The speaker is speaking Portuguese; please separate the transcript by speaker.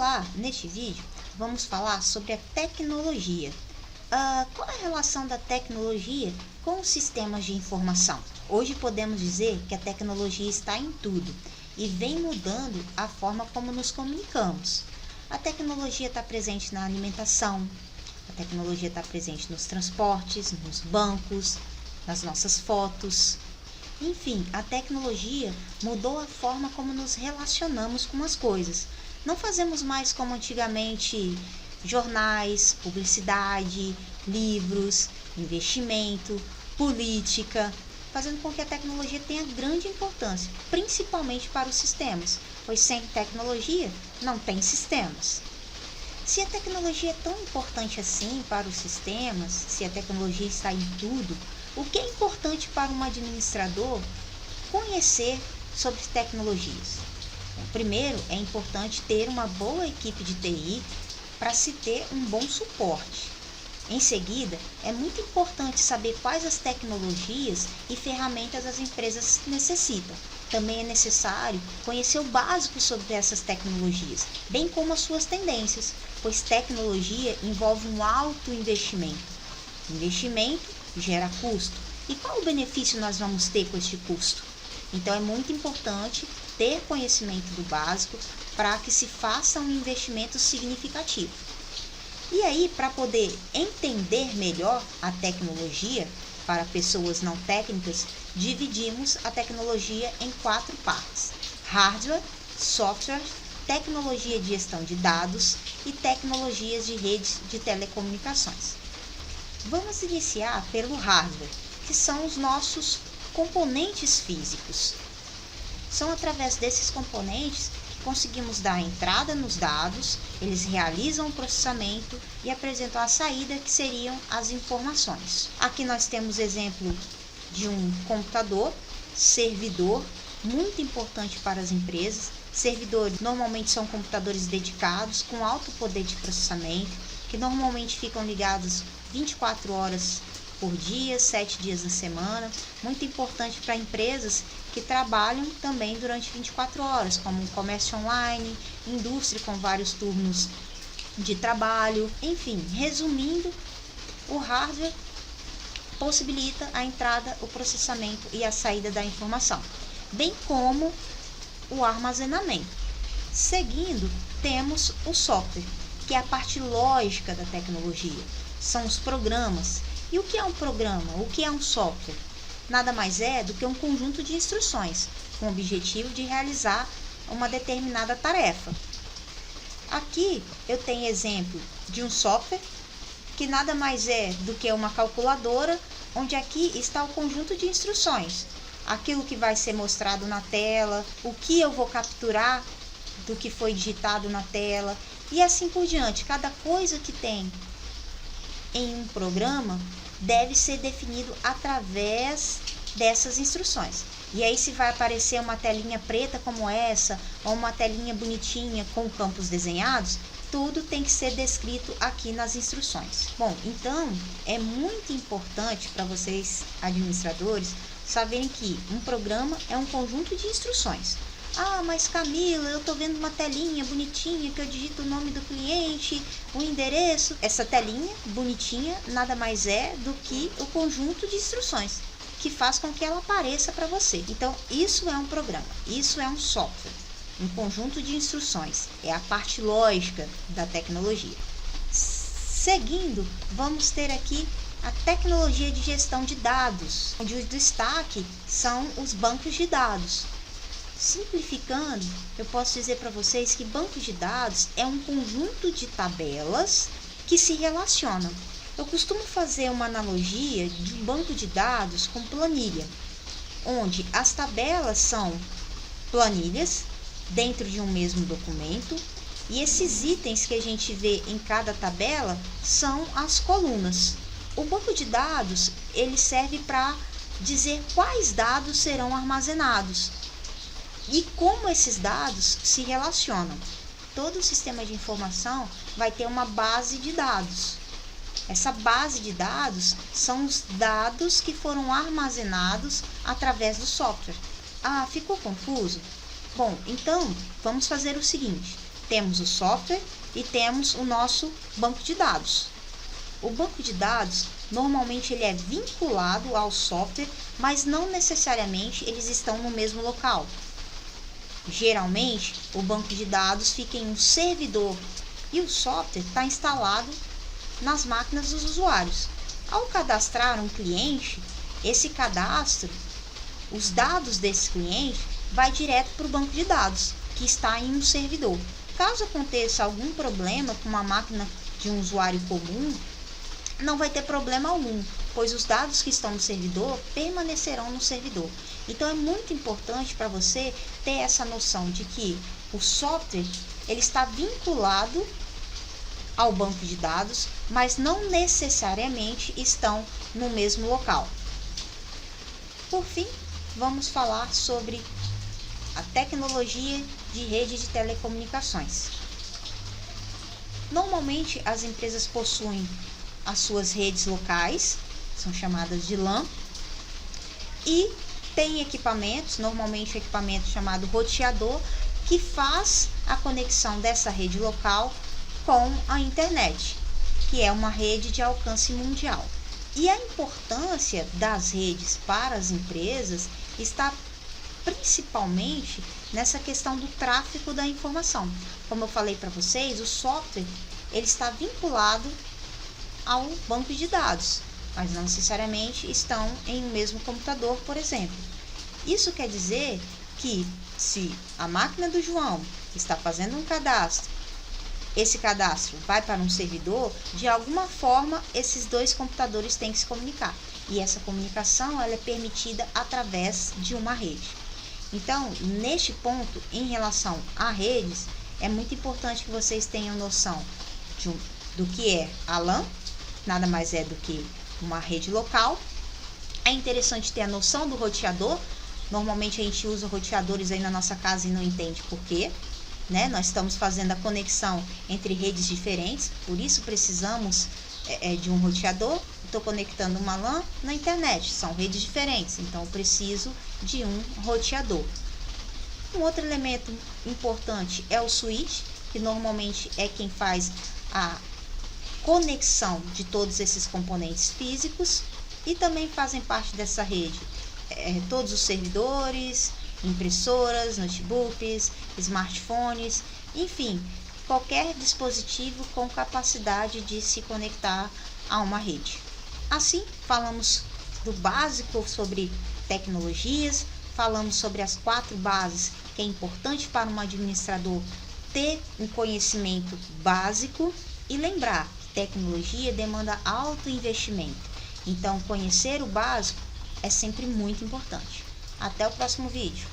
Speaker 1: Olá, neste vídeo vamos falar sobre a tecnologia. Qual é a relação da tecnologia com os sistemas de informação? Hoje podemos dizer que a tecnologia está em tudo e vem mudando a forma como nos comunicamos. A tecnologia está presente na alimentação, a tecnologia está presente nos transportes, nos bancos, nas nossas fotos. Enfim, a tecnologia mudou a forma como nos relacionamos com as coisas. Não fazemos mais como antigamente jornais, publicidade, livros, investimento, política, fazendo com que a tecnologia tenha grande importância, principalmente para os sistemas, pois sem tecnologia não tem sistemas. Se a tecnologia é tão importante assim para os sistemas, se a tecnologia está em tudo, o que é importante para um administrador conhecer sobre tecnologias? Primeiro, é importante ter uma boa equipe de TI para se ter um bom suporte. Em seguida, é muito importante saber quais as tecnologias e ferramentas as empresas necessitam. Também é necessário conhecer o básico sobre essas tecnologias, bem como as suas tendências, pois tecnologia envolve um alto investimento. Investimento gera custo. E qual o benefício nós vamos ter com este custo? Então é muito importante ter conhecimento do básico para que se faça um investimento significativo. E aí, para poder entender melhor a tecnologia, para pessoas não técnicas, dividimos a tecnologia em 4 partes: hardware, software, tecnologia de gestão de dados e tecnologias de redes de telecomunicações. Vamos iniciar pelo hardware, que são os nossos componentes físicos. São através desses componentes que conseguimos dar entrada nos dados, eles realizam o processamento e apresentam a saída, que seriam as informações. Aqui nós temos exemplo de um computador, servidor, muito importante para as empresas. Servidores normalmente são computadores dedicados, com alto poder de processamento, que normalmente ficam ligados 24 horas por dia, 7 dias na semana. Muito importante para empresas que trabalham também durante 24 horas, como comércio online, indústria com vários turnos de trabalho. Enfim, resumindo, o hardware possibilita a entrada, o processamento e a saída da informação, bem como o armazenamento. Seguindo, temos o software, que é a parte lógica da tecnologia. São os programas. E o que é um programa? O que é um software? Nada mais é do que um conjunto de instruções com o objetivo de realizar uma determinada tarefa. Aqui eu tenho exemplo de um software que nada mais é do que uma calculadora, onde aqui está o conjunto de instruções, aquilo que vai ser mostrado na tela, o que eu vou capturar do que foi digitado na tela e assim por diante. Cada coisa que tem em um programa deve ser definido através dessas instruções. E aí, se vai aparecer uma telinha preta como essa, ou uma telinha bonitinha com campos desenhados, tudo tem que ser descrito aqui nas instruções. Bom, então é muito importante para vocês, administradores, saberem que um programa é um conjunto de instruções. Ah, mas Camila, eu estou vendo uma telinha bonitinha que eu digito o nome do cliente, o endereço. Essa telinha bonitinha nada mais é do que o conjunto de instruções que faz com que ela apareça para você. Então, isso é um programa, isso é um software, um conjunto de instruções. É a parte lógica da tecnologia. Seguindo, vamos ter aqui a tecnologia de gestão de dados, onde o destaque são os bancos de dados. Simplificando, eu posso dizer para vocês que banco de dados é um conjunto de tabelas que se relacionam. Eu costumo fazer uma analogia de um banco de dados com planilha, onde as tabelas são planilhas dentro de um mesmo documento e esses itens que a gente vê em cada tabela são as colunas. O banco de dados, ele serve para dizer quais dados serão armazenados e como esses dados se relacionam. Todo o sistema de informação vai ter uma base de dados. Essa base de dados são os dados que foram armazenados através do software. Ah, ficou confuso? Bom, então vamos fazer o seguinte: Temos o software e temos o nosso banco de dados. O banco de dados, normalmente ele é vinculado ao software, mas não necessariamente eles estão no mesmo local. Geralmente, o banco de dados fica em um servidor e o software está instalado nas máquinas dos usuários. Ao cadastrar um cliente, esse cadastro, os dados desse cliente, vai direto para o banco de dados, que está em um servidor. Caso aconteça algum problema com uma máquina de um usuário comum, não vai ter problema algum, pois os dados que estão no servidor permanecerão no servidor. Então é muito importante para você ter essa noção de que o software ele está vinculado ao banco de dados, mas não necessariamente estão no mesmo local. Por fim, vamos falar sobre a tecnologia de rede de telecomunicações. Normalmente as empresas possuem as suas redes locais, são chamadas de LAN, e tem equipamentos, normalmente o equipamento chamado roteador, que faz a conexão dessa rede local com a internet, que é uma rede de alcance mundial. E a importância das redes para as empresas está principalmente nessa questão do tráfego da informação. Como eu falei para vocês, o software ele está vinculado ao banco de dados, mas não necessariamente estão em um mesmo computador, por exemplo. Isso quer dizer que se a máquina do João está fazendo um cadastro, esse cadastro vai para um servidor, de alguma forma esses dois computadores têm que se comunicar. E essa comunicação ela é permitida através de uma rede. Então, neste ponto, em relação a redes, é muito importante que vocês tenham noção do que é a LAN, nada mais é do que uma rede local. É interessante ter a noção do roteador. Normalmente a gente usa roteadores aí na nossa casa e não entende por quê, né? Nós estamos fazendo a conexão entre redes diferentes, por isso precisamos de um roteador. Estou conectando uma LAN na internet, são redes diferentes, então eu preciso de um roteador. Um outro elemento importante é o switch, que normalmente é quem faz a conexão de todos esses componentes físicos, e também fazem parte dessa rede todos os servidores, impressoras, notebooks, smartphones, enfim, qualquer dispositivo com capacidade de se conectar a uma rede. Assim, falamos do básico sobre tecnologias, falamos sobre as 4 bases que é importante para um administrador ter um conhecimento básico, e lembrar que tecnologia demanda alto investimento. Então, conhecer o básico é sempre muito importante. Até o próximo vídeo.